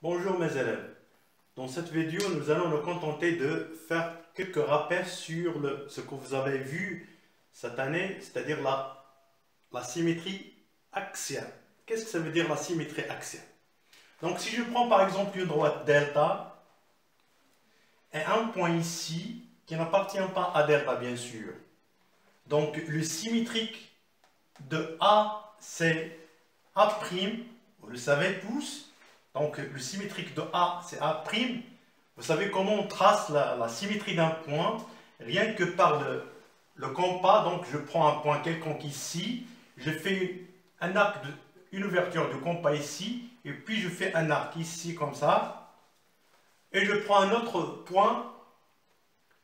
Bonjour mes élèves. Dans cette vidéo, nous allons nous contenter de faire quelques rappels sur ce que vous avez vu cette année, c'est-à-dire la symétrie axiale. Qu'est-ce que ça veut dire la symétrie axiale? Donc si je prends par exemple une droite delta et un point ici qui n'appartient pas à delta bien sûr. Donc le symétrique de A c'est A', vous le savez tous. Donc le symétrique de A c'est A'. Vous savez comment on trace la symétrie d'un point? Rien que par le compas. Donc je prends un point quelconque ici, je fais un arc, une ouverture de compas ici, et puis je fais un arc ici comme ça, et je prends un autre point,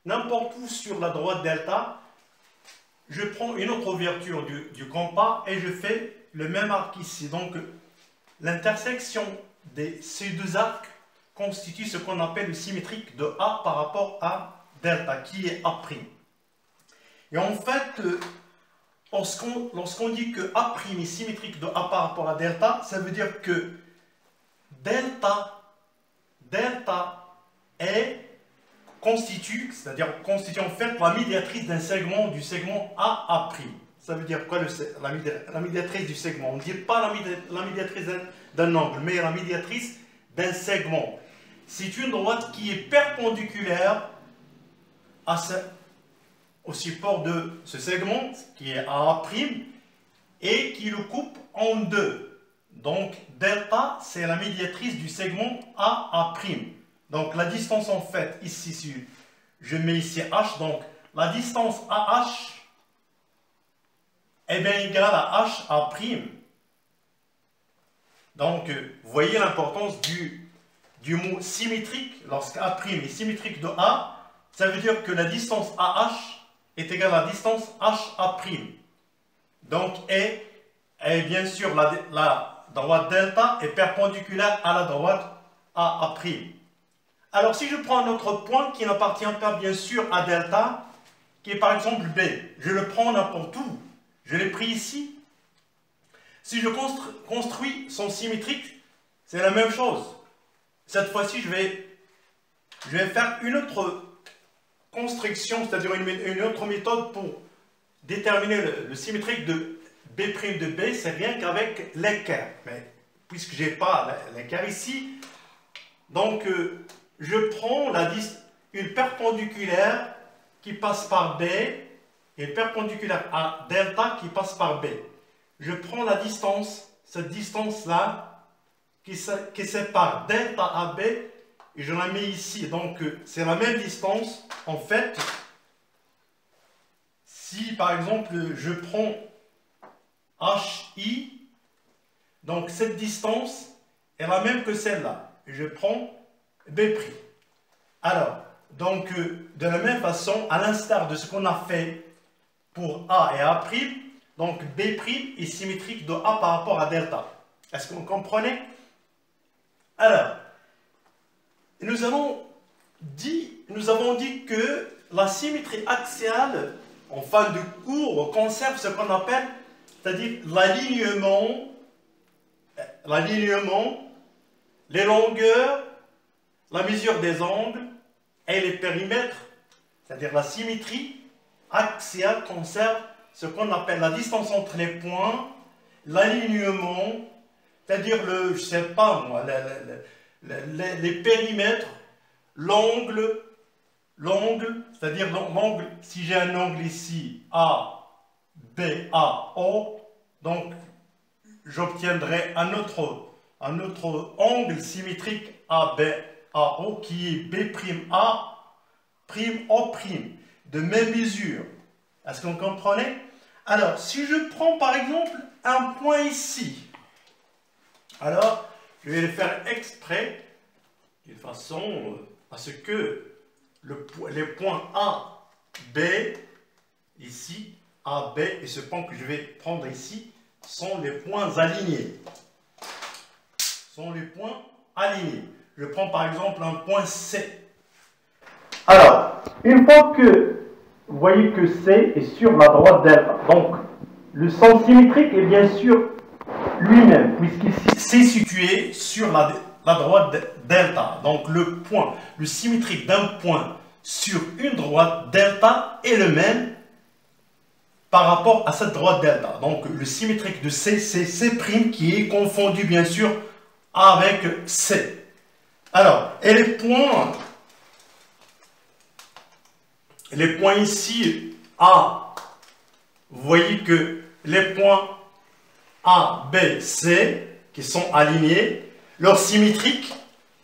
n'importe où sur la droite delta, je prends une autre ouverture du compas, et je fais le même arc ici. Donc l'intersection de ces deux arcs constitue ce qu'on appelle le symétrique de A par rapport à delta, qui est A'. Et en fait, lorsqu'on dit que A' est symétrique de A par rapport à delta, ça veut dire que delta constitue en fait la médiatrice d'un segment, du segment AA'. Ça veut dire quoi la médiatrice du segment? On ne dit pas la médiatrice d'un angle, mais la médiatrice d'un segment. C'est une droite qui est perpendiculaire au support de ce segment, qui est AA', et qui le coupe en deux. Donc, delta, c'est la médiatrice du segment AA'. Donc, la distance en fait, ici, je mets ici H, donc la distance AH est bien égale à HA'. Donc, vous voyez l'importance du mot symétrique. Lorsque A' est symétrique de A, ça veut dire que la distance AH est égale à la distance HA'. Donc, et bien sûr, la droite delta est perpendiculaire à la droite AA'. Alors, si je prends un autre point qui n'appartient pas bien sûr à delta, qui est par exemple B, je le prends n'importe où, je l'ai pris ici. Si je construis son symétrique, c'est la même chose. Cette fois-ci, je vais faire une autre construction, c'est-à-dire une autre méthode pour déterminer le symétrique de B' de B, c'est rien qu'avec l'équerre. Mais puisque je n'ai pas l'équerre ici, donc je prends une perpendiculaire qui passe par B et une perpendiculaire à delta qui passe par B. Je prends la distance, cette distance-là, qui sépare delta à B, et je la mets ici. Donc, c'est la même distance. En fait, si par exemple, je prends HI, donc cette distance est la même que celle-là. Je prends B'. Alors, donc, de la même façon, à l'instar de ce qu'on a fait pour A et A', donc B' est symétrique de A par rapport à delta. Est-ce que vous comprenez? Alors, nous avons dit que la symétrie axiale, en fin de cours, conserve ce qu'on appelle, c'est-à-dire l'alignement, les longueurs, la mesure des angles et les périmètres, c'est-à-dire la symétrie axiale conserve ce qu'on appelle la distance entre les points, l'alignement, c'est-à-dire je ne sais pas moi, les périmètres, l'angle, c'est-à-dire l'angle, si j'ai un angle ici, A, B, A, O, donc j'obtiendrai un autre angle symétrique A, B, A, O, qui est B', A, O', de même mesure. Est-ce que vous comprenez? Alors, si je prends par exemple un point ici, alors je vais le faire exprès, de façon à ce que les points A, B, ici, A, B, et ce point que je vais prendre ici, sont les points alignés. Je prends par exemple un point C. Alors, une fois que vous voyez que C est sur la droite delta, donc le sens symétrique est bien sûr lui-même, puisqu'il s'est situé sur la droite delta. Donc le symétrique d'un point sur une droite delta est le même par rapport à cette droite delta. Donc le symétrique de C, c'est C' qui est confondu bien sûr avec C. Alors, et les points ici A, vous voyez que les points A, B, C qui sont alignés, leur symétrique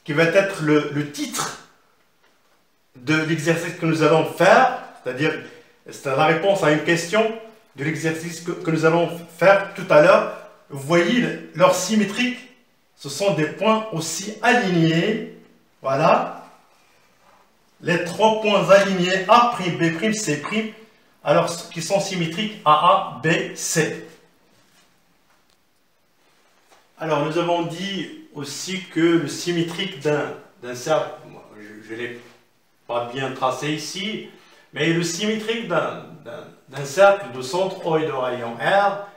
qui va être le titre de l'exercice que nous allons faire, c'est-à-dire c'est la réponse à une question de l'exercice que nous allons faire tout à l'heure. Vous voyez leur symétrique, ce sont des points aussi alignés, voilà, les trois points alignés A', B', C', alors qui sont symétriques AA, B, C. Alors nous avons dit aussi que le symétrique d'un cercle, je ne l'ai pas bien tracé ici, mais le symétrique d'un cercle de centre O et de rayon R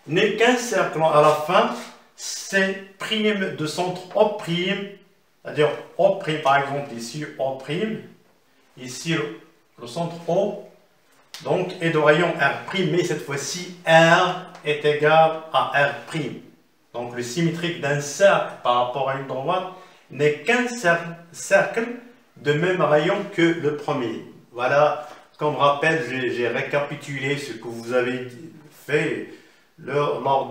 n'est qu'un cercle à la fin, C' de centre O', c'est-à-dire O' par exemple ici O', ici le centre O, donc et de rayon R', mais cette fois-ci R est égal à R'. Donc le symétrique d'un cercle par rapport à une droite n'est qu'un cercle de même rayon que le premier. Voilà, comme rappel, j'ai récapitulé ce que vous avez fait lors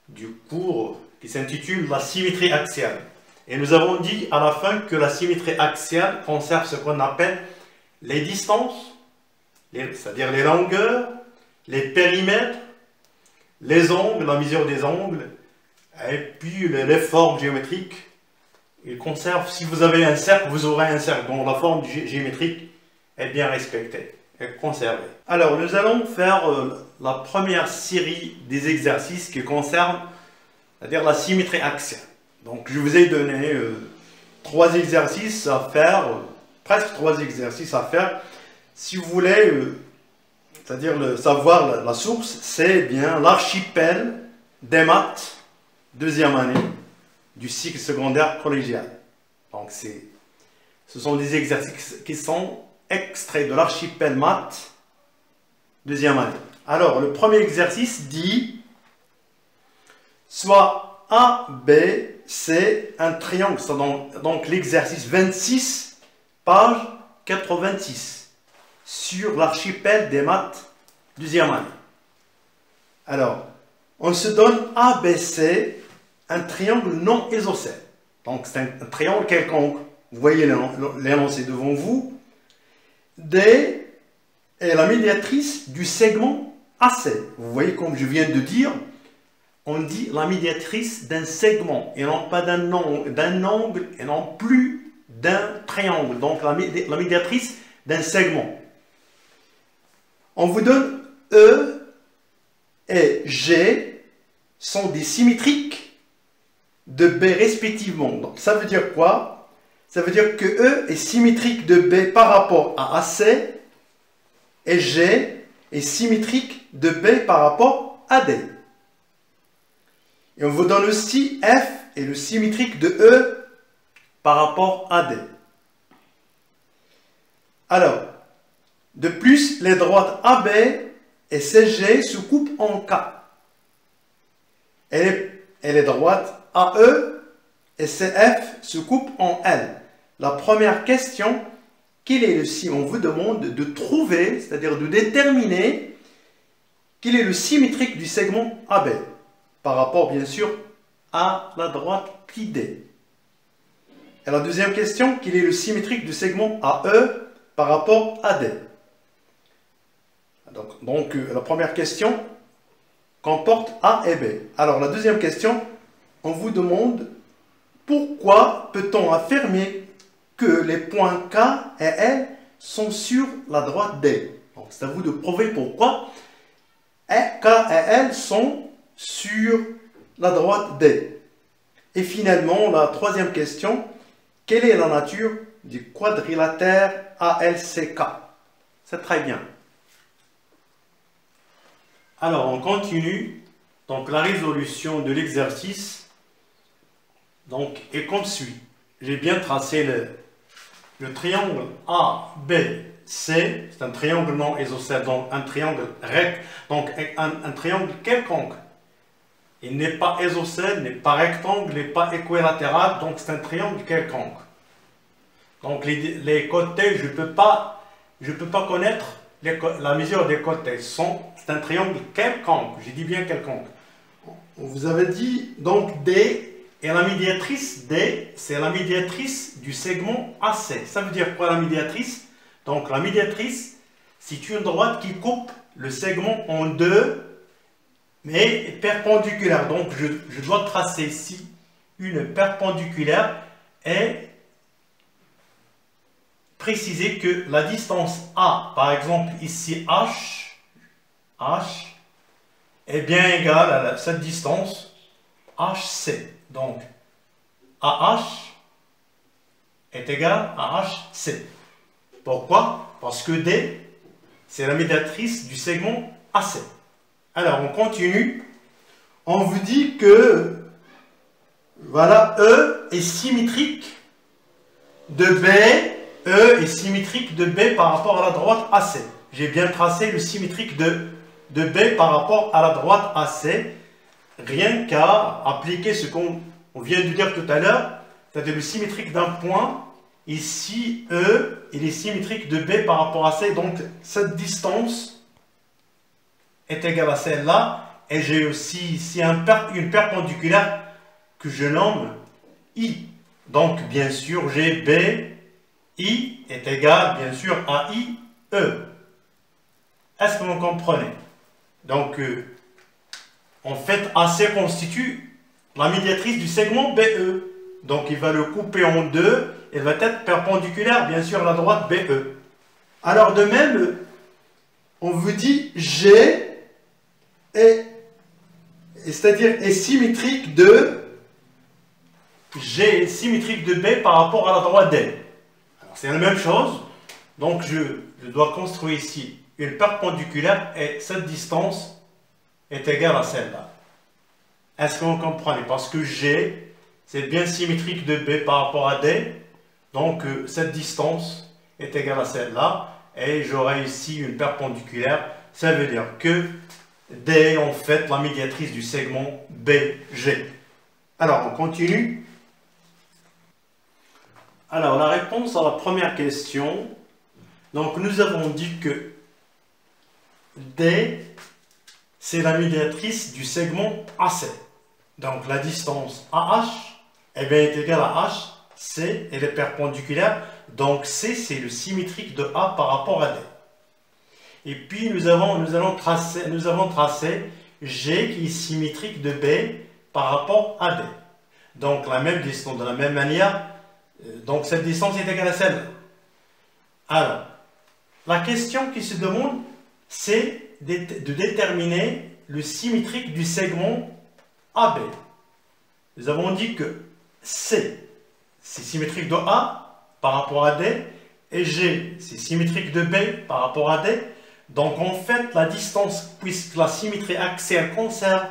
du cours qui s'intitule la symétrie axiale. Et nous avons dit à la fin que la symétrie axiale conserve ce qu'on appelle les distances, c'est-à-dire les longueurs, les périmètres, les angles, la mesure des angles, et puis les formes géométriques. Il conserve, si vous avez un cercle, vous aurez un cercle dont la forme géométrique est bien respectée, est conservée. Alors, nous allons faire la première série des exercices qui concernent, c'est-à-dire la symétrie axiale. Donc, je vous ai donné trois exercices à faire, presque trois exercices à faire. Si vous voulez, c'est-à-dire savoir la source, c'est bien l'archipel des maths, deuxième année du cycle secondaire collégial. Donc, ce sont des exercices qui sont extraits de l'archipel maths, deuxième année. Alors, le premier exercice dit, soit A, B, C, un triangle. C'est donc l'exercice 26, page 86. Sur l'archipel des maths, deuxième année. Alors, on se donne ABC, un triangle non isocèle. Donc, c'est un triangle quelconque. Vous voyez l'énoncé devant vous. D est la médiatrice du segment AC. Vous voyez, comme je viens de dire, on dit la médiatrice d'un segment, et non pas d'un angle, et non plus d'un triangle. Donc, la médiatrice d'un segment. On vous donne E et G sont des symétriques de B respectivement. Donc ça veut dire quoi? Ça veut dire que E est symétrique de B par rapport à AC et G est symétrique de B par rapport à D. Et on vous donne aussi F est le symétrique de E par rapport à D. Alors, de plus, les droites AB et CG se coupent en K. Et les droites AE et CF se coupent en L. La première question, quel est on vous demande de trouver, c'est-à-dire de déterminer quel est le symétrique du segment AB par rapport, bien sûr, à la droite qui D. Et la deuxième question, quel est le symétrique du segment AE par rapport à D. Donc, la première question comporte A et B. Alors, la deuxième question, on vous demande pourquoi peut-on affirmer que les points K et L sont sur la droite D. Donc, c'est à vous de prouver pourquoi K et L sont sur la droite D. Et finalement, la troisième question, quelle est la nature du quadrilatère ALCK? C'est très bien. Alors, on continue. Donc, la résolution de l'exercice. Donc, est comme suit. J'ai bien tracé le triangle ABC. C'est un triangle non isocèle, donc un triangle recte, donc un triangle quelconque. Il n'est pas isocèle, n'est pas rectangle, n'est pas équilatéral, donc c'est un triangle quelconque. Donc les côtés, je peux pas connaître la mesure des côtés. C'est un triangle quelconque, j'ai dit bien quelconque. On vous avait dit, donc D, et la médiatrice D, c'est la médiatrice du segment AC. Ça veut dire quoi la médiatrice? Donc la médiatrice, c'est une droite qui coupe le segment en deux, mais perpendiculaire. Donc je dois tracer ici une perpendiculaire et préciser que la distance A, par exemple ici H est bien égale à cette distance HC. Donc AH est égal à HC. Pourquoi? Parce que D, c'est la médiatrice du segment AC. Alors, on continue. On vous dit que, voilà, E est symétrique de B. E est symétrique de B par rapport à la droite AC. J'ai bien tracé le symétrique de B par rapport à la droite AC. Rien qu'à appliquer ce qu'on vient de dire tout à l'heure, c'est-à-dire le symétrique d'un point. Ici, E, il est symétrique de B par rapport à C. Donc, cette distance est égale à celle-là. Et j'ai aussi ici une perpendiculaire que je nomme I. Donc, bien sûr, j'ai B, I est égal, bien sûr, à I, E. Est-ce que vous comprenez? Donc, en fait, AC constitue la médiatrice du segment BE. Donc, il va le couper en deux. Il va être perpendiculaire, bien sûr, à la droite BE. Alors, de même, on vous dit G c'est-à-dire est symétrique de G est symétrique de B par rapport à la droite D. C'est la même chose. Donc, je dois construire ici une perpendiculaire et cette distance est égale à celle-là. Est-ce que vous comprenez? Parce que G, c'est bien symétrique de B par rapport à D. Donc, cette distance est égale à celle-là. Et j'aurai ici une perpendiculaire. Ça veut dire que D est en fait la médiatrice du segment BG. Alors, on continue. Alors, la réponse à la première question. Donc, nous avons dit que D, c'est la médiatrice du segment AC. Donc, la distance AH eh bien, est égale à H. C, elle est perpendiculaire. Donc, C, c'est le symétrique de A par rapport à D. Et puis, nous avons tracé G qui est symétrique de B par rapport à D. Donc, la même distance, de la même manière, donc cette distance est égale à celle-là. Alors, la question qui se demande, c'est de déterminer le symétrique du segment AB. Nous avons dit que C, c'est symétrique de A par rapport à D, et G, c'est symétrique de B par rapport à D. Donc en fait, la distance, puisque la symétrie axiale conserve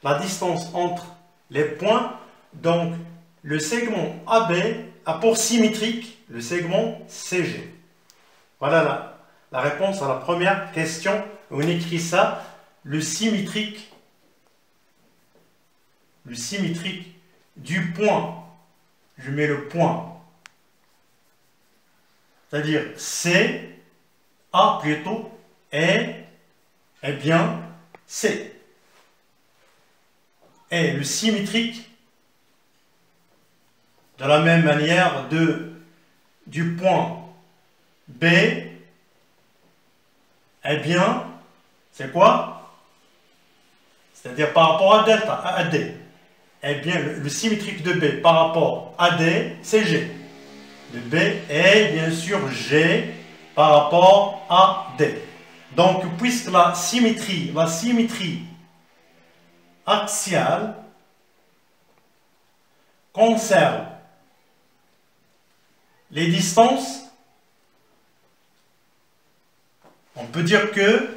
la distance entre les points, donc le segment AB a pour symétrique le segment CG. Voilà la réponse à la première question. On écrit ça, le symétrique du point. Je mets le point. C'est-à-dire C, A plutôt, et, eh bien, C. Et le symétrique, de la même manière, du point B, eh bien, c'est quoi? C'est-à-dire par rapport à delta, à D. Eh bien, le symétrique de B par rapport à D, c'est G. De B est bien sûr G par rapport à D. Donc, puisque la symétrie axiale conserve les distances, on peut dire que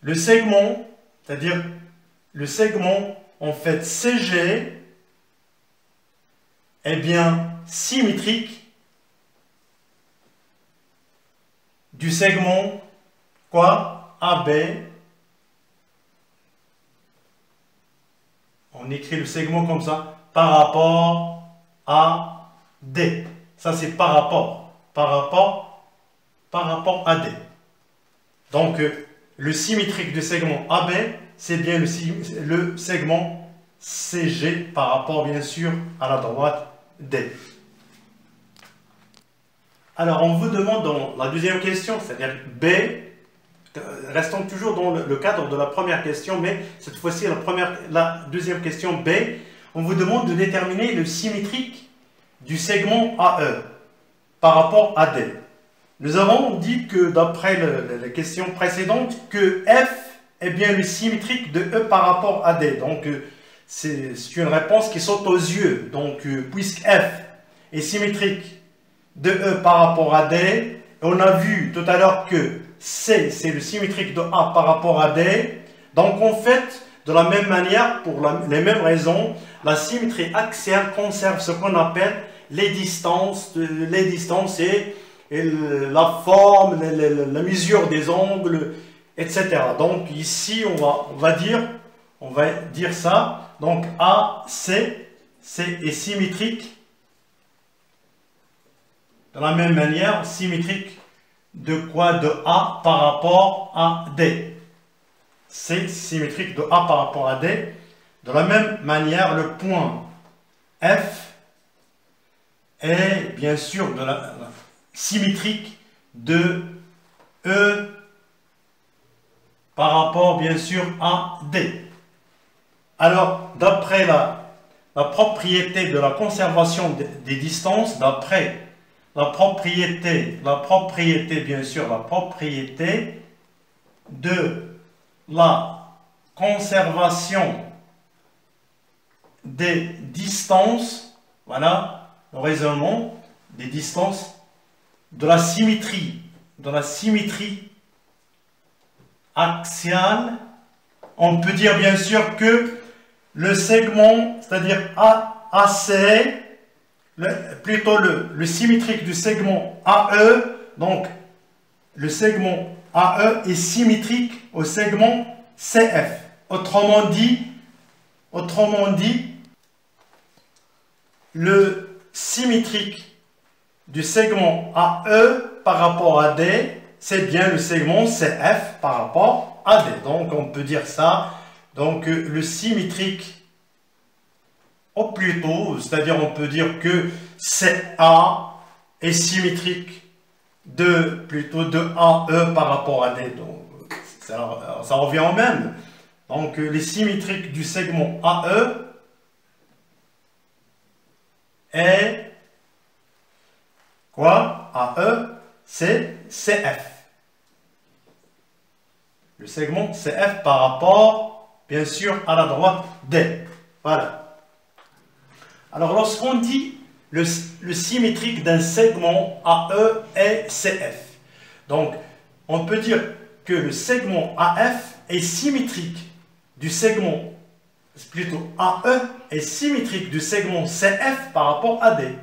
le segment, c'est-à-dire le segment en fait CG est bien symétrique du segment quoi? AB. On écrit le segment comme ça, par rapport à D. Ça c'est par rapport à D. Donc le symétrique du segment AB, c'est bien le segment CG par rapport bien sûr à la droite D. Alors on vous demande dans la deuxième question, c'est-à-dire B, restons toujours dans le cadre de la première question, mais cette fois-ci la deuxième question B, on vous demande de déterminer le symétrique du segment AE par rapport à D. Nous avons dit que d'après la question précédente que F est bien le symétrique de E par rapport à D. Donc c'est une réponse qui saute aux yeux. Donc puisque F est symétrique de E par rapport à D, on a vu tout à l'heure que C c'est le symétrique de A par rapport à D. Donc en fait, de la même manière, pour les mêmes raisons, la symétrie axiale conserve ce qu'on appelle les distances et la forme, la mesure des angles, etc. Donc ici, on va dire ça. Donc AC est symétrique de la même manière, symétrique de quoi? De A par rapport à D. C'est symétrique de A par rapport à D. De la même manière, le point F est bien sûr symétrique de E par rapport bien sûr à D. Alors, d'après la propriété de la conservation des distances, d'après la propriété bien sûr, la propriété de la conservation des distances, voilà le raisonnement des distances, de la symétrie axiale, on peut dire bien sûr que le segment, c'est-à-dire AC, plutôt le symétrique du segment AE, donc le segment AE est symétrique au segment CF. Autrement dit, le symétrique du segment AE par rapport à D, c'est bien le segment CF par rapport à D. Donc on peut dire ça. Donc le symétrique, au plutôt, c'est-à-dire on peut dire que CA est symétrique plutôt de AE par rapport à D. Donc ça revient au même. Donc les symétriques du segment AE est quoi? AE, c'est CF. Le segment CF par rapport, bien sûr, à la droite D. Voilà. Alors, lorsqu'on dit le symétrique d'un segment AE est CF, donc, on peut dire que le segment AF est symétrique du segment, plutôt AE est symétrique du segment CF par rapport à D.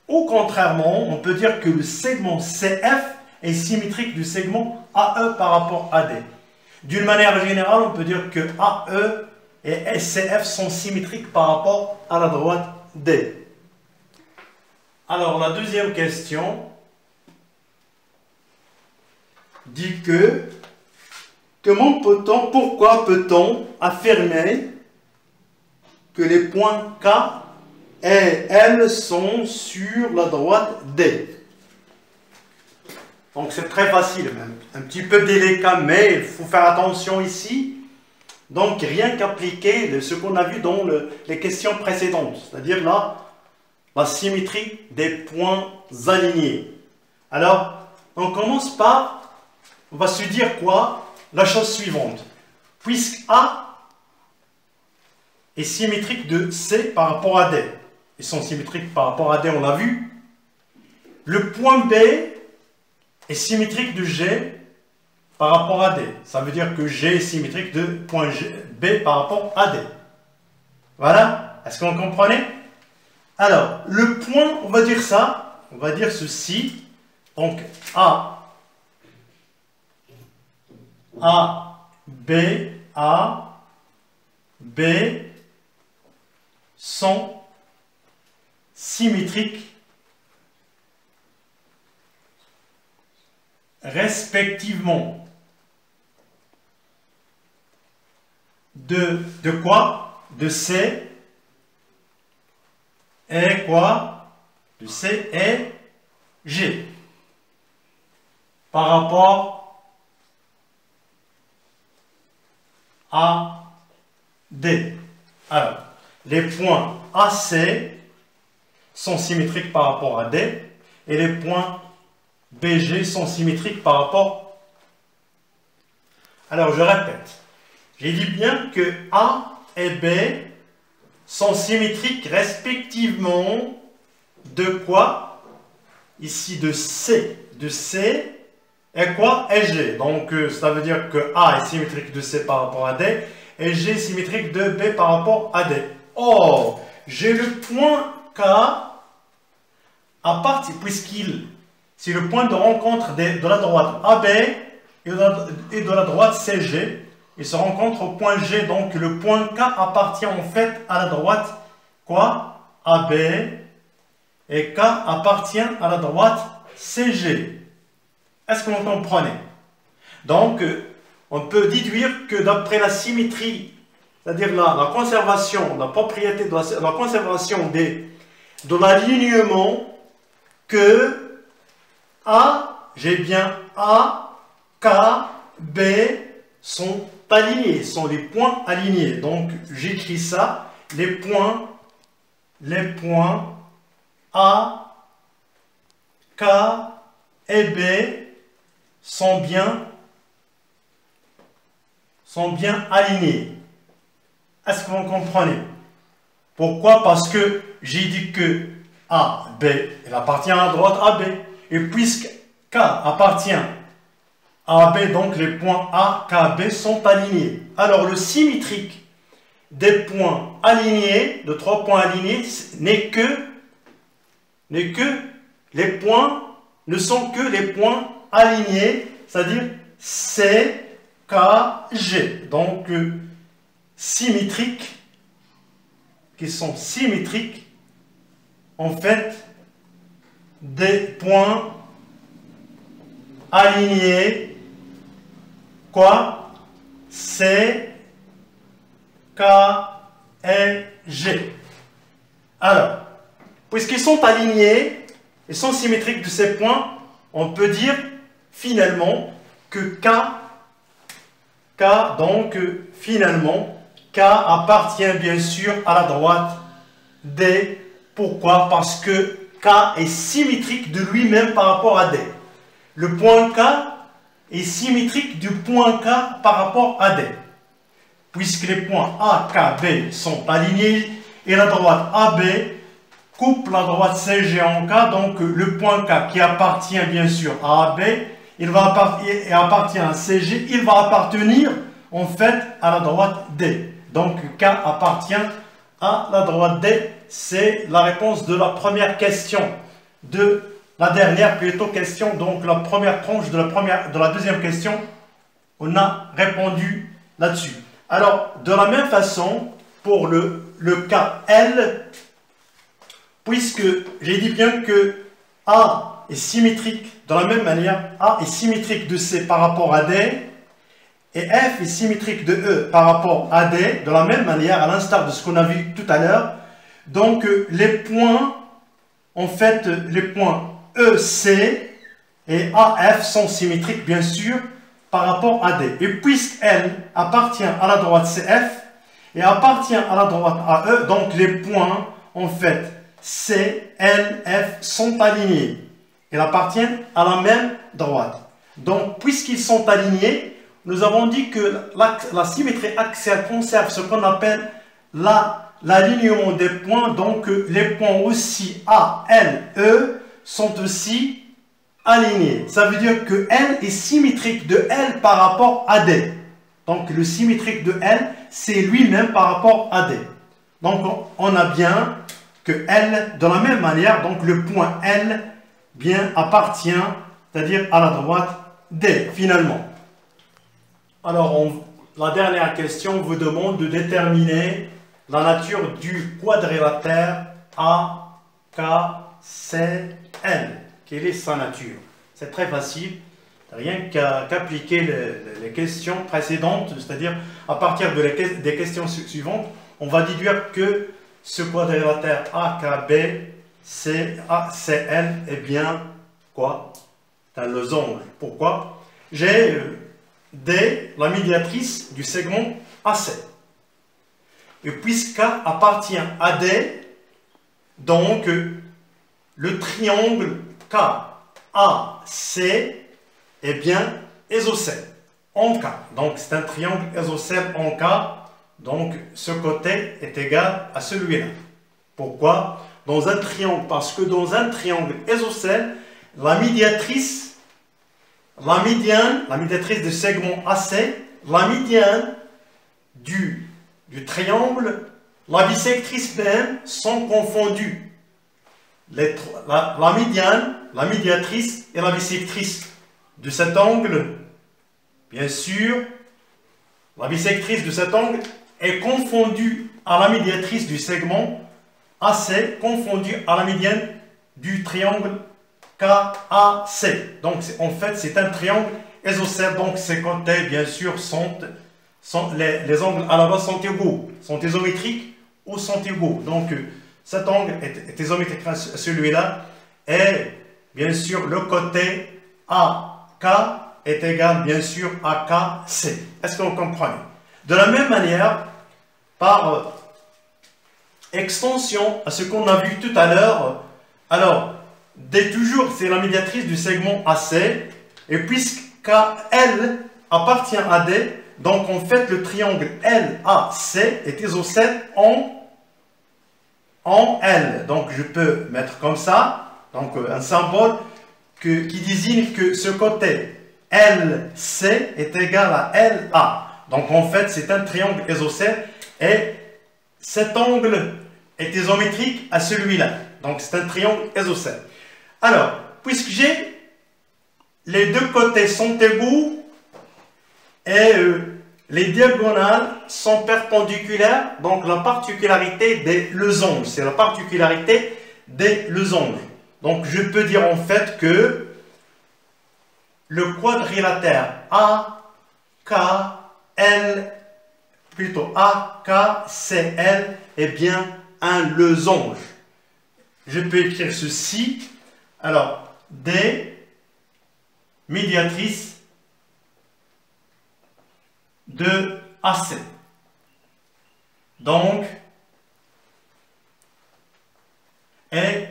Ou contrairement, on peut dire que le segment CF est symétrique du segment AE par rapport à D. D'une manière générale, on peut dire que AE et CF sont symétriques par rapport à la droite D. Alors, la deuxième question dit que pourquoi peut-on affirmer que les points K et L sont sur la droite D? Donc c'est très facile même, un petit peu délicat, mais il faut faire attention ici. Donc rien qu'appliquer ce qu'on a vu dans les questions précédentes, c'est-à-dire la symétrie des points alignés. Alors, on commence par, on va se dire quoi? La chose suivante. Puisque A est symétrique de C par rapport à D, ils sont symétriques par rapport à D, on l'a vu. Le point B est symétrique de G par rapport à D. Ça veut dire que G est symétrique de point B par rapport à D. Voilà. Est-ce que vous comprenez? Alors, le point, on va dire ça, on va dire ceci. Donc, A, B sont symétriques respectivement de quoi? De C et quoi? De C et G par rapport à D. Alors, les points AC sont symétriques par rapport à D et les points BG sont symétriques par rapport. Alors, je répète. J'ai dit bien que A et B sont symétriques respectivement de quoi? Ici de C. De C et quoi? Et G. Donc, ça veut dire que A est symétrique de C par rapport à D et G est symétrique de B par rapport à D. Or, j'ai le point K à partir, c'est le point de rencontre de la droite AB et de la droite CG. Il se rencontre au point G, donc le point K appartient en fait à la droite quoi? AB et K appartient à la droite CG. Est-ce que vous comprenez? Donc, on peut déduire que d'après la symétrie, c'est-à-dire la conservation, la propriété de la conservation de l'alignement, que A, j'ai bien A, K, B sont alignés, sont les points alignés. Donc, j'écris ça, les points A, K et B sont bien alignés. Est-ce que vous comprenez? Pourquoi? Parce que j'ai dit que A, B, il appartient à la droite AB. Et puisque K appartient à AB, donc les points A, K, B sont alignés. Alors le symétrique des points alignés, de 3 points alignés, n'est que les points, ne sont que les points alignés, c'est-à-dire C, K, G. Donc symétriques, qui sont symétriques, en fait, des points alignés, quoi? C, K et G. Alors, puisqu'ils sont alignés, ils sont symétriques de ces points, on peut dire finalement que donc finalement, K appartient bien sûr à la droite D. Pourquoi? Parce que K est symétrique de lui-même par rapport à D. Le point K est symétrique du point K par rapport à D. Puisque les points A, K, B sont alignés et la droite AB coupe la droite CG en K, donc le point K qui appartient bien sûr à AB, il appartient à CG, il va appartenir en fait à la droite D. Donc K appartient à la droite D. C'est la réponse de la première question, de la dernière plutôt question, donc la première tranche de la deuxième question, on a répondu là-dessus. Alors, de la même façon, pour le cas L, puisque j'ai dit bien que A est symétrique, de la même manière, A est symétrique de C par rapport à D, et F est symétrique de E par rapport à D, de la même manière, à l'instar de ce qu'on a vu tout à l'heure. Donc, les points, en fait, les points EC et AF sont symétriques, bien sûr, par rapport à D. Et puisqu'L appartient à la droite CF et appartient à la droite AE, donc les points, en fait, C, L, F sont alignés. Ils appartiennent à la même droite. Donc, puisqu'ils sont alignés, nous avons dit que la symétrie axiale conserve ce qu'on appelle l'alignement des points. Donc, les points aussi A, L, E sont aussi alignés. Ça veut dire que L est symétrique de L par rapport à D. Donc, le symétrique de L, c'est lui-même par rapport à D. Donc, on a bien que L, de la même manière, donc le point L bien appartient, c'est-à-dire à la droite D, finalement. Alors, la dernière question vous demande de déterminer la nature du quadrilatère AKCL. Quelle est sa nature? C'est très facile, rien qu'appliquer les questions précédentes, c'est-à-dire à partir des questions suivantes, on va déduire que ce quadrilatère AKBCL est bien quoi? Un losange. Pourquoi? J'ai D, la médiatrice du segment AC. Et puisque K appartient à D, donc le triangle KAC est bien isocèle en K. Donc c'est un triangle isocèle en K. Donc ce côté est égal à celui-là. Pourquoi? Dans un triangle, parce que dans un triangle isocèle, la médiatrice du segment AC, la médiane du triangle, la bisectrice même sont confondues. La médiane, la médiatrice et la bisectrice de cet angle, bien sûr, la bisectrice de cet angle est confondue à la médiatrice du segment AC, confondue à la médiane du triangle KAC. Donc, en fait, c'est un triangle isocèle. Donc, ces côtés, bien sûr, les angles à la base sont égaux, sont isométriques ou sont égaux. Donc, cet angle est isométrique à celui-là. Et, bien sûr, le côté AK est égal, bien sûr, à KC. Est-ce que vous comprenez? De la même manière, par extension à ce qu'on a vu tout à l'heure, alors, D toujours, c'est la médiatrice du segment AC, et puisque L appartient à D, donc en fait le triangle LAC est isocèle en L. Donc je peux mettre comme ça, donc un symbole qui désigne que ce côté LC est égal à LA. Donc en fait c'est un triangle isocèle et cet angle est isométrique à celui-là. Donc c'est un triangle isocèle. Alors, puisque les deux côtés sont égaux et les diagonales sont perpendiculaires, donc la particularité des losanges, c'est la particularité des losanges. Donc je peux dire en fait que le quadrilatère AKCL est bien un losange. Je peux écrire ceci. Alors, D, médiatrice de AC. Donc, et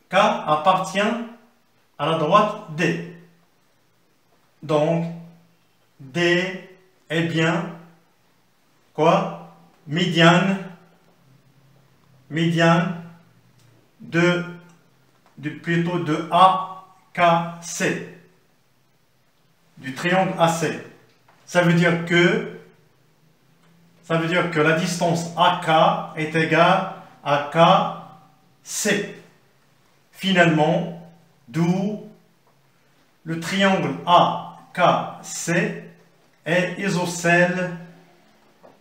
K appartient à la droite D. Donc, D est bien quoi? Médiane plutôt de AKC, du triangle AC. Ça veut dire que la distance AK est égale à KC. Finalement, d'où le triangle AKC est isocèle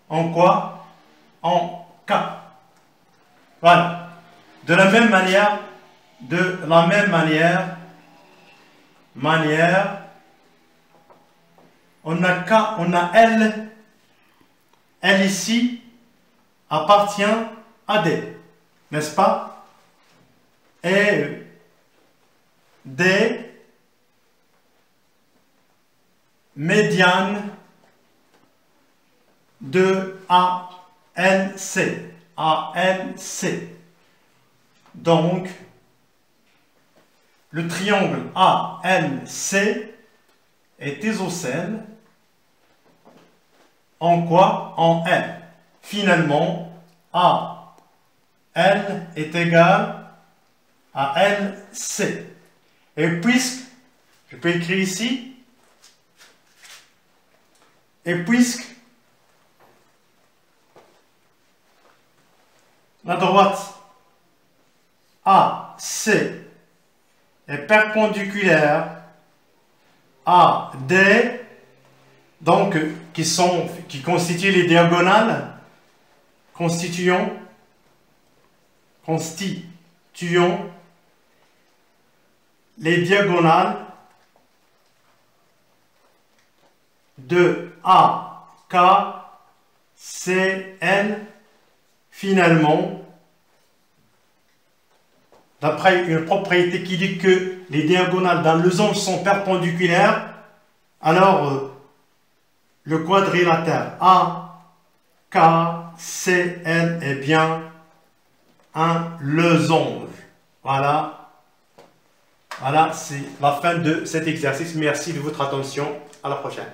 en quoi? En K. Voilà. De la même manière, on a L. L ici appartient à D, n'est-ce pas? Et D, médiane de ALC. Donc, le triangle ALC est isocèle en quoi? En L. Finalement, AL est égal à LC. Et puisque, je peux écrire ici, et puisque la droite AC est perpendiculaire à D, donc qui constituent les diagonales, constituant les diagonales de AK, CN, finalement, d'après une propriété qui dit que les diagonales d'un losange sont perpendiculaires, alors le quadrilatère AKCN est bien un losange. Voilà, c'est la fin de cet exercice. Merci de votre attention. À la prochaine.